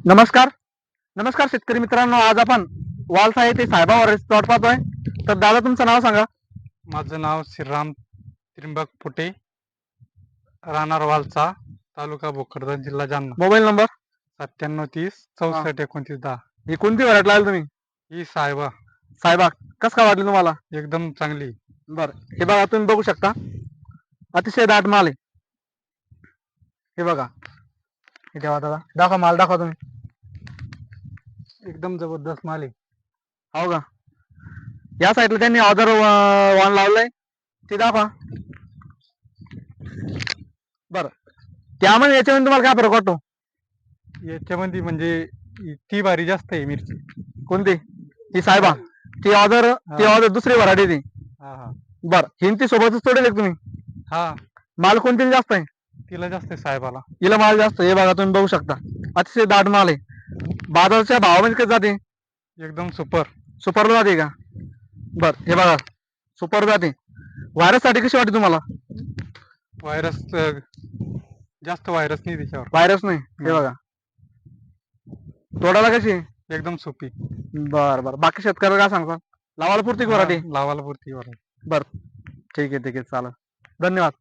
नमस्कार नमस्कार शेतकरी मित्रांनो, आज आपण वालसा येथे साहेबावर प्लॉट पाहतोय. तर दादा, तुमचं नाव सांगा. माझं नाव श्रीराम त्रिंबक फुटे, राहणार वालसा, तालुका भोकरदन, जिल्हा जालना. Mobile number 9730 64 29 10. ही कोणती व्हरायटी लावली तुम्ही? ही साहेबा साहेबा कसं काय वाटली तुम्हाला? एकदम चांगली. बरं, हे बघा, तुम्ही बघू शकता, अतिशय दाट माल आहे. हे बघा, हे ठेवा दादा, दाखवा माल, दाखवा तुम्ही. एकदम जबरदस्त माल आहे. हो का? या साईडला त्यांनी ऑर्डर वाण लावलंय, ते दाखवा. बरं, त्यामध्ये याच्यामध्ये तुम्हाला काय फरक वाटतो? याच्यामध्ये म्हणजे ती भारी जास्त आहे मिरची. कोणती? ती साहेबा, ती ऑर्डर दुसरी व्हरायटी ती. हा हा बरं, हिंदी सोबतच तोडेल तुम्ही? हा माल कोणती जास्त आहे? तिला जास्त आहे साहेबाला. हिला माल जास्त. हे बघा, तुम्ही बघू शकता, अतिशय दाट माल आहे. बाजाराच्या भावामध्ये कधी जाते? एकदम सुपर. सुपरला जाते का? बर, हे बघा, सुपर जाते. व्हायरस साठी कशी वाटते तुम्हाला? व्हायरस जास्त व्हायरस नाही त्याच्यावर. व्हायरस नाही. हे बघा, तोडाला कशी आहे? एकदम सोपी. बर बर, बाकी शेतकऱ्याला काय सांगता? लावायला पुरती वराठी? लावायला पुरती. बर, ठीक आहे, चालेल, धन्यवाद.